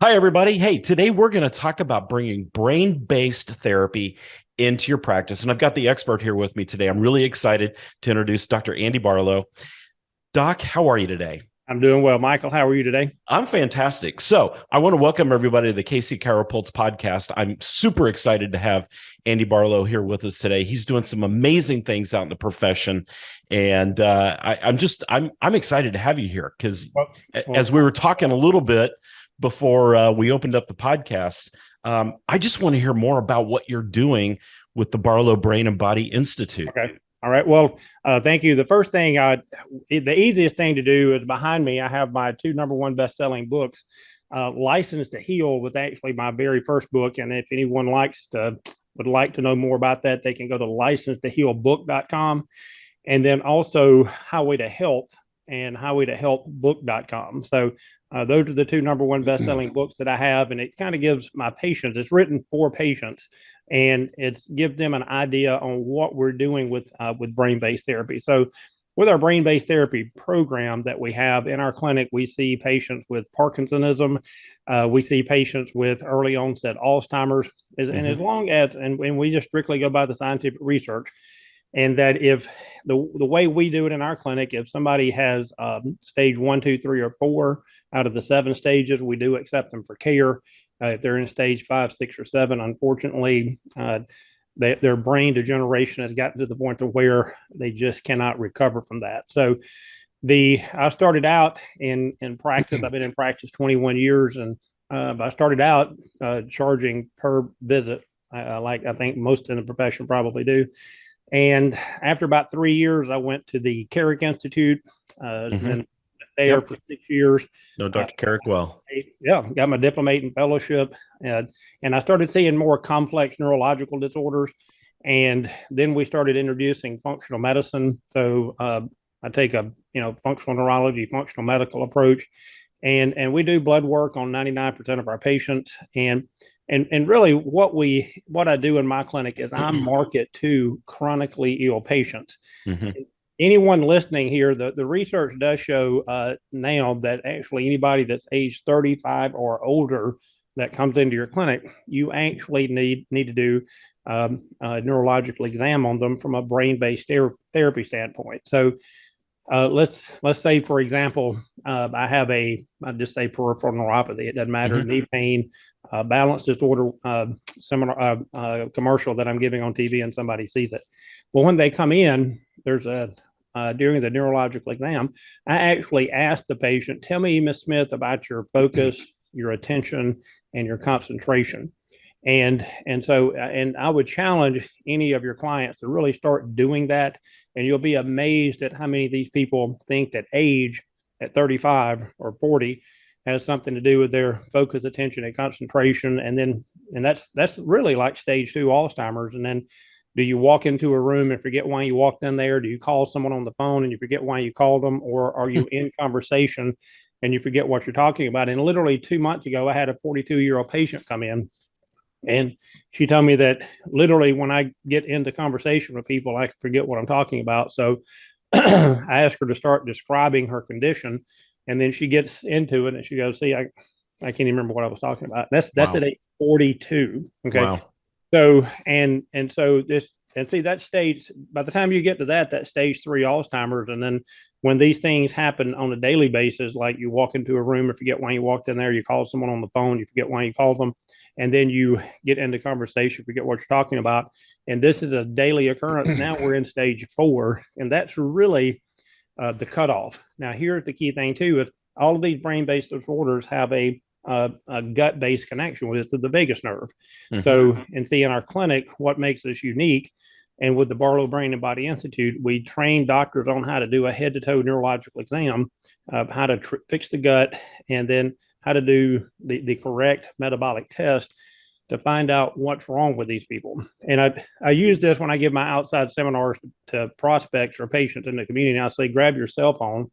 Hi, everybody. Hey, today we're going to talk about bringing brain-based therapy into your practice. And I've got the expert here with me today. I'm really excited to introduce Dr. Andy Barlow. Doc, how are you today? I'm doing well. Michael, how are you today? I'm fantastic. So I want to welcome everybody to the KC CHIROpulse podcast. I'm super excited to have Andy Barlow here with us today. He's doing some amazing things out in the profession, and I'm excited to have you here because Well, as well, we were talking a little bit before we opened up the podcast, I just want to hear more about what you're doing with the Barlow Brain and Body Institute. okay. All right. Well, thank you. The first thing, the easiest thing to do is behind me. I have my two number one best-selling books, License to Heal, with actually my very first book. And if anyone would like to know more about that, they can go to license2healbook.com, and then also Highway to Health and highwaytohealthbook.com. So those are the two number one best-selling books that I have, and it kind of gives my patients, it's written for patients, and it gives them an idea on what we're doing with brain-based therapy. So with our brain-based therapy program that we have in our clinic, we see patients with Parkinsonism, we see patients with early onset Alzheimer's, and as long as, and we just strictly go by the scientific research, and that if the way we do it in our clinic, if somebody has stage one, two, three, or four out of the seven stages, we do accept them for care. If they're in stage five, six, or seven, unfortunately, their brain degeneration has gotten to the point to where they just cannot recover from that. So I started out in practice. I've been in practice 21 years, and I started out charging per visit, like I think most in the profession probably do. And after about 3 years, I went to the Carrick Institute, and there Yep. for 6 years. No, Uh, Dr. Carrick. Well. yeah, got my diplomate and fellowship, and I started seeing more complex neurological disorders. And then we started introducing functional medicine. So I take a functional neurology, functional medical approach, and we do blood work on 99% of our patients. And really what I do in my clinic is I market to chronically ill patients. Mm-hmm. Anyone listening here, the research does show now that actually anybody that's age 35 or older that comes into your clinic, you actually need to do a neurological exam on them from a brain-based therapy standpoint. So let's say, for example, I just say peripheral neuropathy. It doesn't matter, Mm-hmm. knee pain, balance disorder, similar commercial that I'm giving on TV, and somebody sees it. Well, when they come in, there's a during the neurological exam, I actually ask the patient, "Tell me, Miss Smith, about your focus, your attention, and your concentration." And I would challenge any of your clients to really start doing that, and you'll be amazed at how many of these people think that age at 35 or 40 has something to do with their focus, attention, and concentration. And that's really like stage two Alzheimer's. And then do you walk into a room and forget why you walked in there? Do you call someone on the phone and you forget why you called them? Or are you in conversation and you forget what you're talking about? And literally 2 months ago, I had a 42-year-old patient come in, and she told me that literally when I get into conversation with people, I forget what I'm talking about. So I asked her to start describing her condition. And then she gets into it and she goes, "See, I can't even remember what I was talking about." That's at Wow. age 42. Okay. Wow. So and so this, and see, that stage, by the time you get to that stage three Alzheimer's. And then when these things happen on a daily basis, like you walk into a room and forget why you walked in there, you call someone on the phone, you forget why you called them, and then you get into conversation, forget what you're talking about, and this is a daily occurrence. Now we're in stage four, and that's really the cutoff. Now, here's the key thing too: is all of these brain-based disorders have a gut-based connection with the vagus nerve. Mm-hmm. So, and see, in our clinic, what makes us unique, and with the Barlow Brain and Body Institute, we train doctors on how to do a head-to-toe neurological exam, how to fix the gut, and then how to do the correct metabolic test to find out what's wrong with these people. And I use this when I give my outside seminars to prospects or patients in the community. I'll say, grab your cell phone,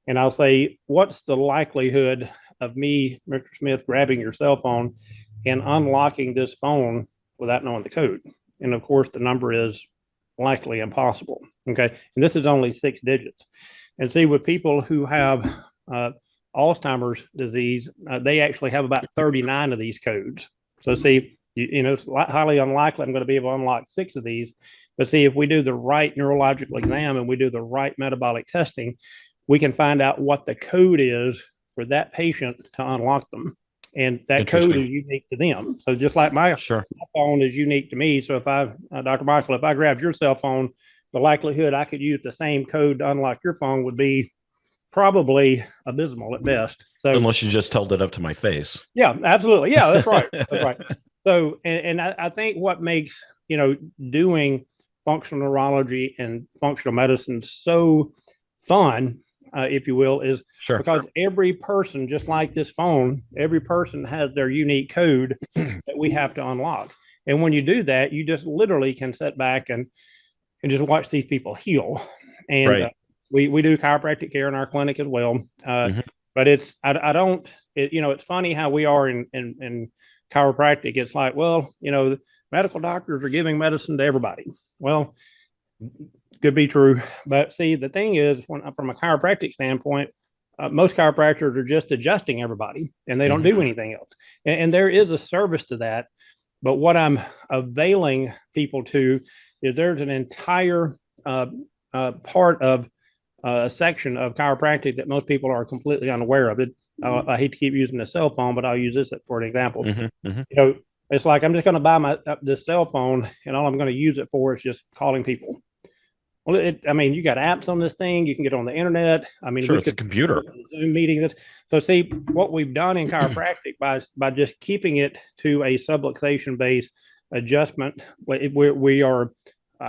and I'll say, what's the likelihood of me, Mr. Smith, grabbing your cell phone and unlocking this phone without knowing the code? And of course, the number is likely impossible. Okay. And this is only 6 digits. And see, with people who have Alzheimer's disease, they actually have about 39 of these codes. So see, it's highly unlikely I'm going to be able to unlock 6 of these. But see, if we do the right neurological exam and we do the right metabolic testing, we can find out what the code is for that patient to unlock them. And that code is unique to them. So just like my phone is unique to me. So if Dr. Michael, if I grabbed your cell phone, the likelihood I could use the same code to unlock your phone would be probably abysmal at best. So unless you just held it up to my face. Yeah, absolutely. Yeah, that's right. That's right. So, and I think what makes, doing functional neurology and functional medicine so fun, if you will, is because every person, just like this phone, every person has their unique code that we have to unlock. And when you do that, you just literally can sit back and just watch these people heal. And we do chiropractic care in our clinic as well. But it's funny how we are in chiropractic. It's like, well, the medical doctors are giving medicine to everybody. Well, could be true. But see, the thing is, from a chiropractic standpoint, most chiropractors are just adjusting everybody and they don't do anything else. And there is a service to that. But what I'm availing people to is there's an entire part of a section of chiropractic that most people are completely unaware of. It. I hate to keep using the cell phone, but I'll use this for an example. It's like I'm just going to buy this cell phone, and all I'm going to use it for is just calling people. Well, you got apps on this thing. You can get on the internet. It's a computer. Zoom meeting. So see what we've done in chiropractic by just keeping it to a subluxation based adjustment. We are,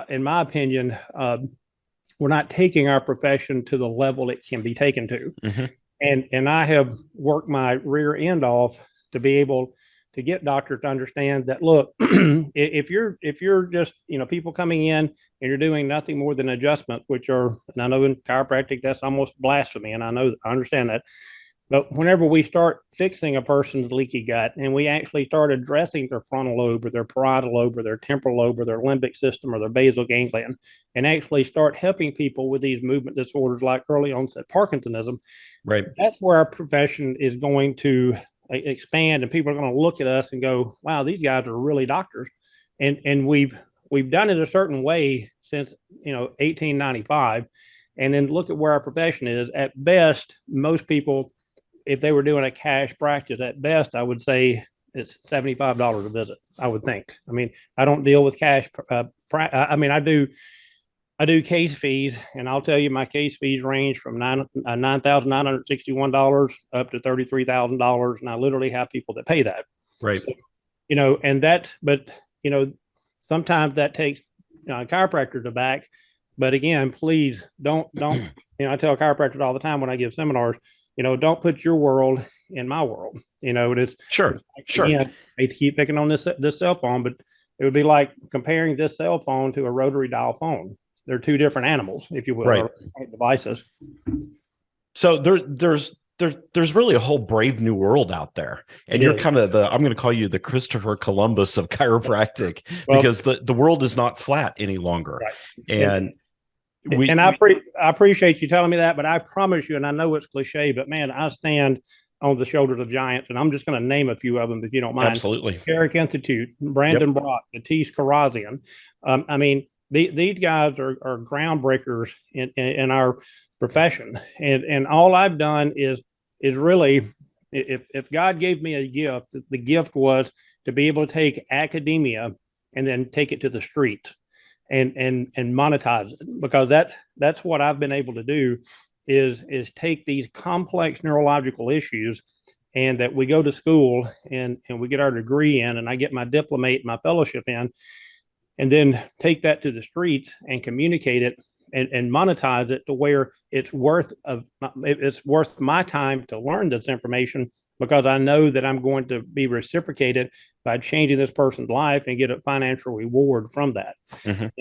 in my opinion, we're not taking our profession to the level it can be taken to. And I have worked my rear end off to be able to get doctors to understand that, look, if you're just, people coming in and you're doing nothing more than adjustment, and I know in chiropractic, that's almost blasphemy. And I understand that. But whenever we start fixing a person's leaky gut and we actually start addressing their frontal lobe or their parietal lobe or their temporal lobe or their limbic system or their basal ganglion, and actually start helping people with these movement disorders like early onset Parkinsonism, that's where our profession is going to expand, and people are going to look at us and go, wow, these guys are really doctors. And we've done it a certain way since 1895. And then look at where our profession is. At best, most people, if they were doing a cash practice, at best, I would say it's $75 a visit, I would think. I don't deal with cash. I do case fees, and I'll tell you, my case fees range from $9,961 up to $33,000. And I literally have people that pay that. Right. So, sometimes that takes a chiropractor to back. But again, please don't, I tell chiropractors all the time when I give seminars, don't put your world in my world. It's sure. Again, I hate to keep picking on this cell phone, but it would be like comparing this cell phone to a rotary dial phone. They're two different animals, if you will, or devices. So there's really a whole brave new world out there, and you're kind of I'm going to call you the Christopher Columbus of chiropractic, because the world is not flat any longer. And I appreciate you telling me that, but I promise you, and I know it's cliche, but man, I stand on the shoulders of giants, and I'm just going to name a few of them if you don't mind. Absolutely. Eric Institute, Brandon Brock, Matisse Karazian. These guys are groundbreakers in our profession, and all I've done is really, if God gave me a gift, the gift was to be able to take academia and then take it to the street and monetize it, because that's what I've been able to do is take these complex neurological issues, and that we go to school and we get our degree in, and I get my diplomate, my fellowship in, and then take that to the streets and communicate it and monetize it to where it's worth my time to learn this information, because I know that I'm going to be reciprocated by changing this person's life and get a financial reward from that. And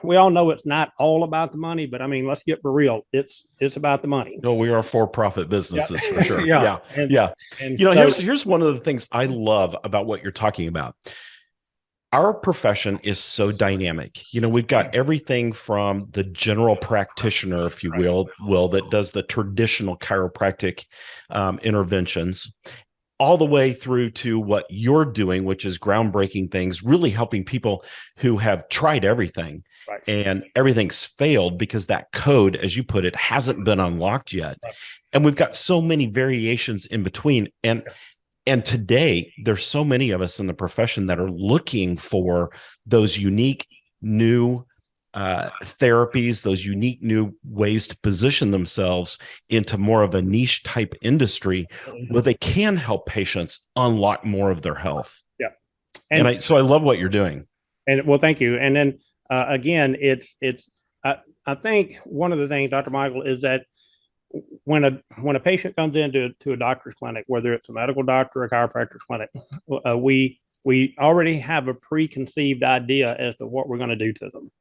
we all know it's not all about the money, but let's get for real. It's about the money. No, we are for-profit businesses for sure. And, And, here's one of the things I love about what you're talking about. our profession is so dynamic. We've got everything from the general practitioner, if you will, that does the traditional chiropractic interventions, all the way through to what you're doing, which is groundbreaking things, really helping people who have tried everything. Right. And everything's failed because that code, as you put it, hasn't been unlocked yet. Right. And we've got so many variations in between. And today, there's so many of us in the profession that are looking for those unique new therapies, those unique new ways to position themselves into more of a niche type industry where they can help patients unlock more of their health. Yeah. So I love what you're doing. And well, thank you. And then again, I think one of the things, Dr. Michael, is that when a patient comes into a doctor's clinic, whether it's a medical doctor or a chiropractor's clinic, we already have a preconceived idea as to what we're going to do to them,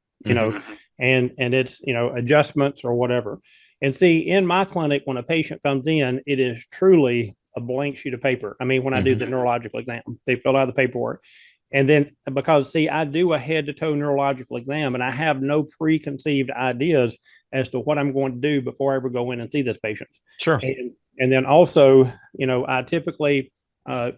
and it's, adjustments or whatever. And see, in my clinic, when a patient comes in, it is truly a blank sheet of paper. I mean, when I do the neurological exam, they fill out the paperwork. And then because, see, I do a head to toe neurological exam and I have no preconceived ideas as to what I'm going to do before I ever go in and see this patient. Sure. And then also, I typically, I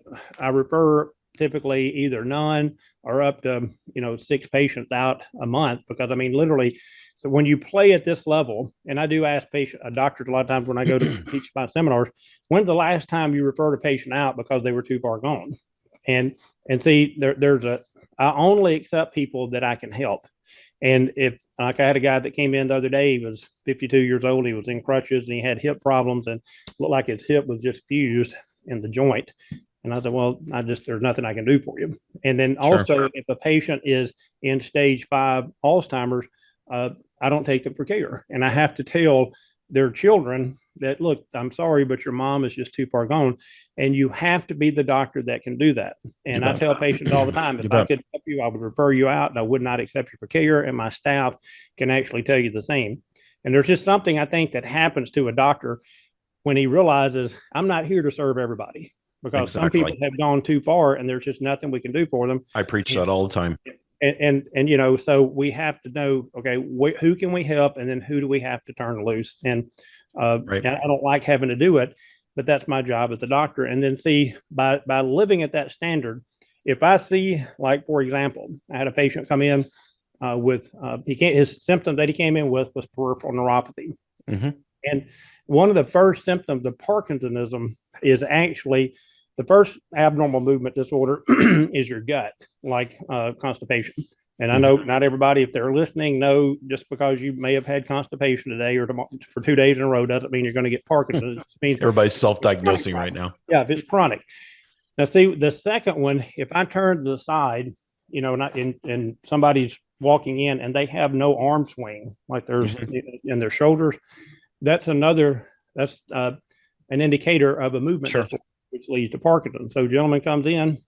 refer typically either none or up to, 6 patients out a month, because I mean, literally, so when you play at this level, and I do ask doctors a lot of times when I go to teach my seminars, when's the last time you referred a patient out because they were too far gone? And see, I only accept people that I can help. And if, like, I had a guy that came in the other day, he was 52 years old, he was in crutches and he had hip problems and looked like his hip was just fused in the joint. And I said, well, there's nothing I can do for you. And then also, if a patient is in stage 5 Alzheimer's, I don't take them for care. And I have to tell their children that, look, I'm sorry, but your mom is just too far gone. And you have to be the doctor that can do that. And I tell patients all the time, if I could help you, I would refer you out and I would not accept you for care. And my staff can actually tell you the same. And there's just something I think that happens to a doctor when he realizes I'm not here to serve everybody, because some people have gone too far and there's just nothing we can do for them. I preach that all the time. And so we have to know, okay, who can we help, and then who do we have to turn loose? And I don't like having to do it, but that's my job as a doctor. And then see, by living at that standard, if I see, like, for example, I had a patient come in with his symptom that he came in with was peripheral neuropathy. And one of the first symptoms of Parkinsonism is actually, the first abnormal movement disorder is your gut, like constipation. And I know not everybody, if they're listening, know just because you may have had constipation today or tomorrow, for 2 days in a row, doesn't mean you're going to get Parkinson's. It means everybody's self-diagnosing right now. Yeah, if it's chronic. Now, see, the second one, if I turn to the side, and somebody's walking in and they have no arm swing, like there's in their shoulders, that's an indicator of a movement disorder, which leads to Parkinson's. So, gentleman comes in,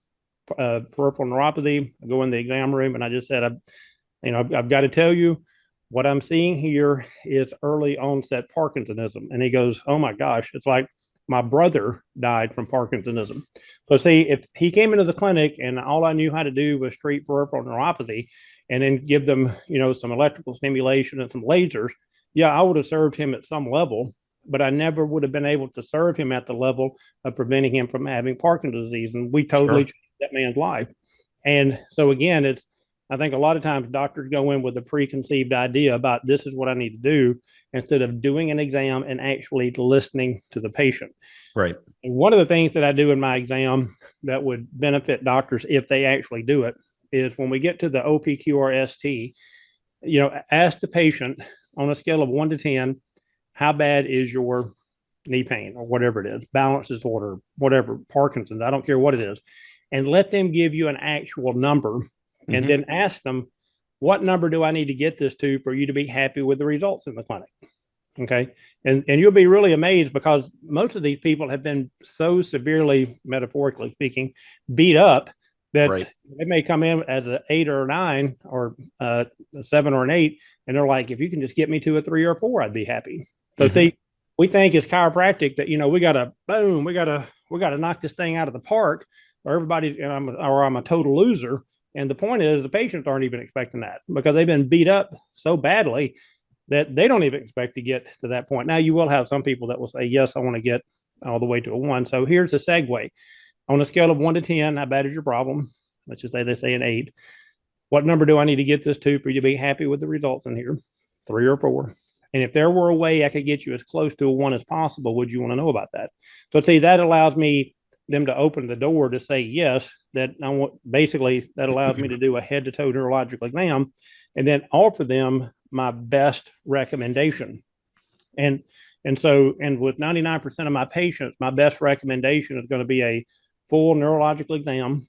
peripheral neuropathy. I go in the exam room and I just said, I've got to tell you, what I'm seeing here is early onset Parkinsonism. And he goes, oh my gosh, it's like my brother died from Parkinsonism. So see, if he came into the clinic and all I knew how to do was treat peripheral neuropathy and then give them, some electrical stimulation and some lasers, yeah, I would have served him at some level, but I never would have been able to serve him at the level of preventing him from having Parkinson's disease. And we totally changed that man's life. And so again, I think a lot of times doctors go in with a preconceived idea about this is what I need to do, instead of doing an exam and actually listening to the patient. Right. And one of the things that I do in my exam that would benefit doctors if they actually do it is, when we get to the OPQRST, ask the patient on a scale of 1 to 10, how bad is your knee pain or whatever it is, balance disorder, whatever, Parkinson's, I don't care what it is, and let them give you an actual number. And then ask them, what number do I need to get this to for you to be happy with the results in the clinic? Okay. And you'll be really amazed, because most of these people have been so severely, metaphorically speaking, beat up that they may come in as an 8 or a 9 or a 7 or an 8. And they're like, if you can just get me to a 3 or 4, I'd be happy. So see, we think it's chiropractic that, we got to knock this thing out of the park, or everybody, or I'm a total loser. And the point is, the patients aren't even expecting that because they've been beat up so badly that they don't even expect to get to that point. Now, you will have some people that will say, yes, I want to get all the way to a 1. So here's a segue. On a scale of 1 to 10, how bad is your problem? Let's just say they say an 8. What number do I need to get this to for you to be happy with the results in here? 3 or 4. And if there were a way I could get you as close to a 1 as possible, would you want to know about that? So see, that allows them to open the door to say yes, that I want, basically that allows me to do a head to toe neurological exam and then offer them my best recommendation. And with 99% of my patients, my best recommendation is going to be a full neurological exam,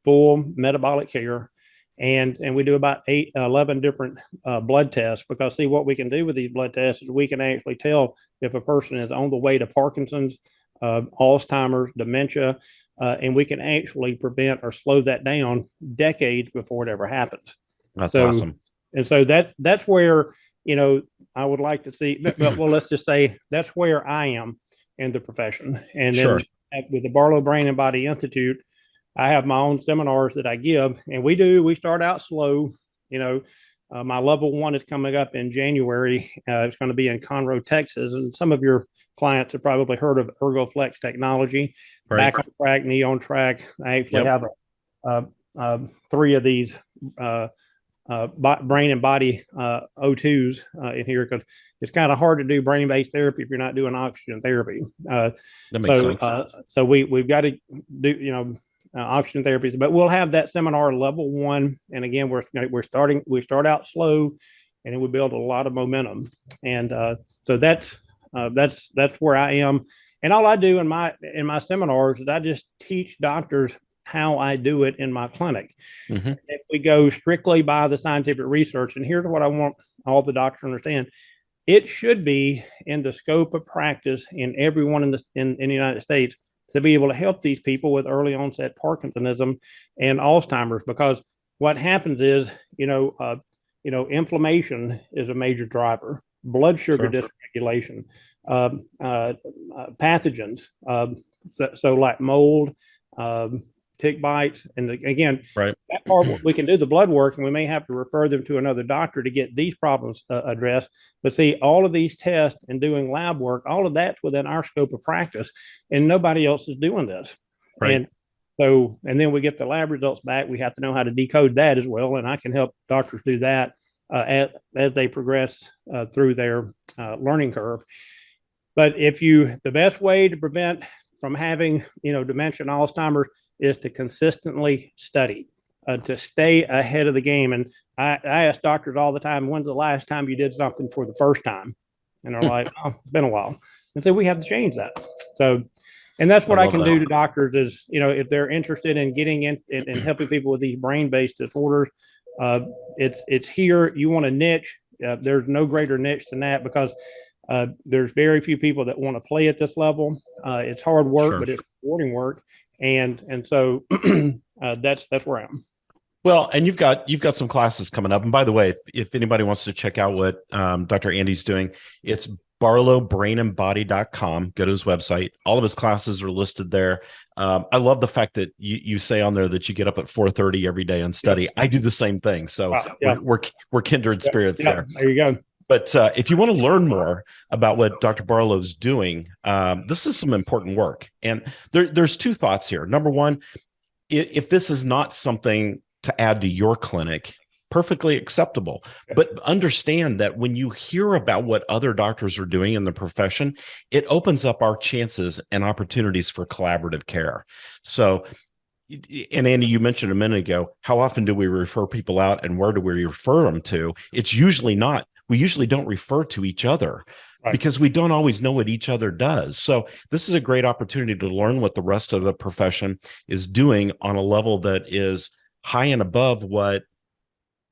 full metabolic care, and we do about 11 different blood tests, because see, what we can do with these blood tests is we can actually tell if a person is on the way to Parkinson's, Alzheimer's, dementia, and we can actually prevent or slow that down decades before it ever happens. That's awesome. And so that's where, I would like to see, well, let's just say that's where I am in the profession. And then with the Barlow Brain and Body Institute, I have my own seminars that I give, and we start out slow. My level 1 is coming up in January. It's going to be in Conroe, Texas. And some of your clients have probably heard of ErgoFlex technology, back on track, knee on track. I actually have 3 of these brain and body O2s in here, because it's kind of hard to do brain-based therapy if you're not doing oxygen therapy. That makes sense. So we've got to do oxygen therapies, but we'll have that seminar level 1. And again, we start out slow, and then we build a lot of momentum. And so that's where I am. And all I do in my seminars is I just teach doctors how I do it in my clinic. Mm-hmm. If we go strictly by the scientific research, and here's what I want all the doctors to understand: it should be in the scope of practice in everyone in the United States to be able to help these people with early onset Parkinsonism and Alzheimer's, because what happens is, inflammation is a major driver, blood sugar dysregulation, pathogens, so like mold, tick bites. And again, that part, we can do the blood work, and we may have to refer them to another doctor to get these problems addressed. But see, all of these tests and doing lab work, all of that's within our scope of practice, and nobody else is doing this. And then we get the lab results back. We have to know how to decode that as well. And I can help doctors do that as they progress through their learning curve. But the best way to prevent from having, dementia and Alzheimer's is to consistently study, to stay ahead of the game. And I ask doctors all the time, when's the last time you did something for the first time? And they're like, oh, it's been a while. And so we have to change that. So, and that's what I can do to doctors is, if they're interested in getting in and helping people with these brain-based disorders, it's here. You want a niche. There's no greater niche than that, because there's very few people that want to play at this level. It's hard work, but it's rewarding work. And so that's where I am. Well, and you've got some classes coming up. And by the way, if anybody wants to check out what Dr. Andy's doing, it's barlowbrainandbody.com. Go to his website. All of his classes are listed there. I love the fact that you say on there that you get up at 4:30 every day and study. Yes. I do the same thing. So we're kindred spirits there. There you go. But if you want to learn more about what Dr. Barlow's doing, this is some important work. And there's 2 thoughts here. Number one, if this is not something to add to your clinic, perfectly acceptable. But understand that when you hear about what other doctors are doing in the profession, it opens up our chances and opportunities for collaborative care. So, and Andy, you mentioned a minute ago, how often do we refer people out and where do we refer them to? It's usually not. We usually don't refer to each other because we don't always know what each other does. So this is a great opportunity to learn what the rest of the profession is doing on a level that is high and above what,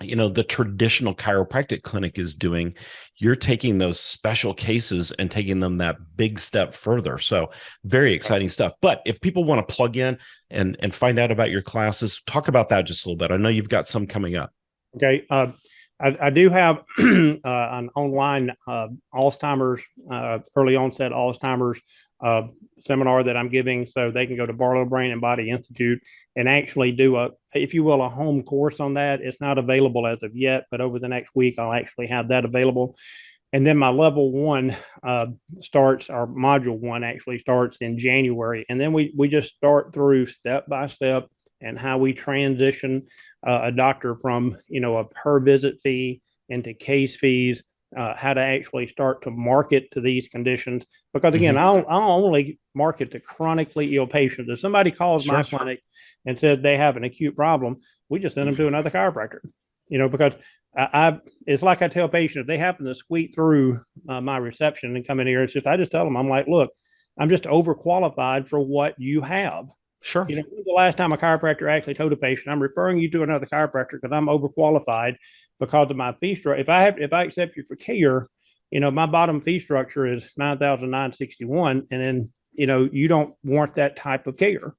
the traditional chiropractic clinic is doing. You're taking those special cases and taking them that big step further. So very exciting stuff. But if people want to plug in and find out about your classes, talk about that just a little bit. I know you've got some coming up. Okay. I do have an online Alzheimer's, early onset Alzheimer's seminar that I'm giving, so they can go to Barlow Brain and Body Institute and actually do a, if you will, a home course on that. It's not available as of yet, but over the next week, I'll actually have that available. And then my level one starts, our module one actually starts in January. And then we just start through step by step and how we transition a doctor from, a per visit fee into case fees, how to actually start to market to these conditions. Because again, I'll only market to chronically ill patients. If somebody calls my clinic and said they have an acute problem, we just send them to another chiropractor, because it's like I tell patients, if they happen to squeak through my reception and come in here, I just tell them, I'm like, look, I'm just overqualified for what you have. Sure. The last time a chiropractor actually told a patient, I'm referring you to another chiropractor because I'm overqualified because of my fee structure. If I accept you for care, my bottom fee structure is $9,961, and then you don't want that type of care.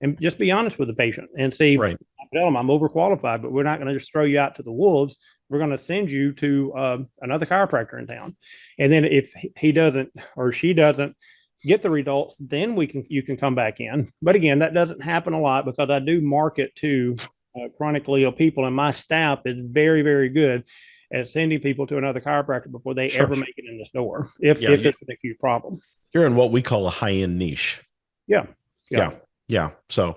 And just be honest with the patient and see, tell them I'm overqualified, but we're not going to just throw you out to the wolves. We're going to send you to another chiropractor in town. And then if he doesn't or she doesn't get the results, then you can come back in. But again, that doesn't happen a lot because I do market to chronically ill people, and my staff is very, very good at sending people to another chiropractor before they ever make it in this door, if it's an acute problem. You're in what we call a high-end niche. Yeah. So,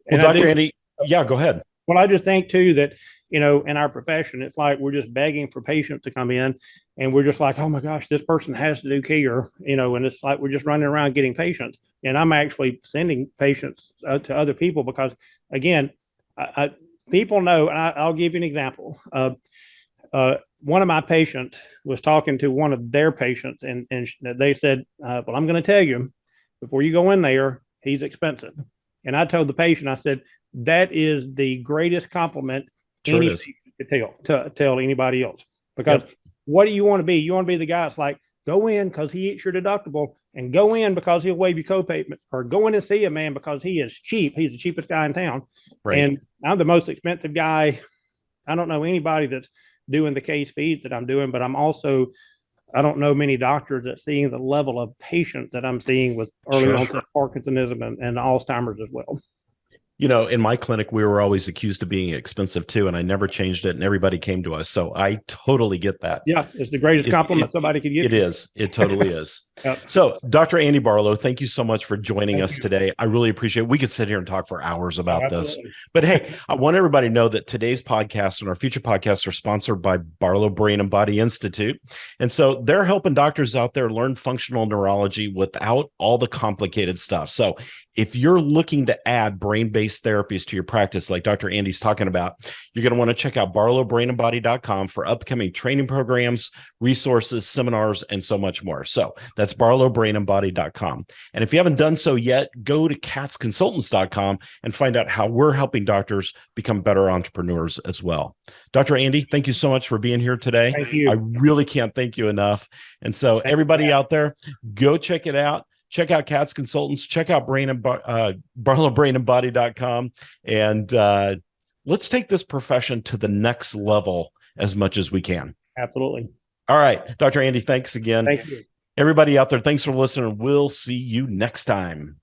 well, Dr. Andy, go ahead. Well, I just think too that, in our profession, it's like we're just begging for patients to come in, and we're just like, oh my gosh, this person has to do care, and it's like we're just running around getting patients. And I'm actually sending patients to other people because, again, people know, and I'll give you an example. One of my patients was talking to one of their patients, and they said, well, I'm going to tell you, before you go in there, he's expensive. And I told the patient, I said, that is the greatest compliment any patient could tell anybody else. Because what do you want to be? You want to be the guy that's like, go in because he eats your deductible, and go in because he'll waive your copay, or go in and see a man because he is cheap. He's the cheapest guy in town. Right. And I'm the most expensive guy. I don't know anybody that's doing the case fees that I'm doing, but I don't know many doctors that seeing the level of patient that I'm seeing with early onset Parkinsonism and Alzheimer's as well. In my clinic, we were always accused of being expensive too, and I never changed it, and everybody came to us. So I totally get that. Yeah, it's the greatest compliment somebody could give. It is. It totally is. So, Dr. Andy Barlow, thank you so much for joining us today. I really appreciate it. We could sit here and talk for hours about this. But hey, I want everybody to know that today's podcast and our future podcasts are sponsored by Barlow Brain and Body Institute. And so they're helping doctors out there learn functional neurology without all the complicated stuff. So if you're looking to add brain-based therapies to your practice, like Dr. Andy's talking about, you're going to want to check out barlowbrainandbody.com for upcoming training programs, resources, seminars, and so much more. So that's barlowbrainandbody.com. And if you haven't done so yet, go to katzconsultants.com and find out how we're helping doctors become better entrepreneurs as well. Dr. Andy, thank you so much for being here today. Thank you. I really can't thank you enough. And so everybody out there, go check it out. Check out Katz Consultants, check out barlowbrainandbody.com, and let's take this profession to the next level as much as we can. Absolutely. All right, Dr. Andy, thanks again. Thank you. Everybody out there, thanks for listening. We'll see you next time.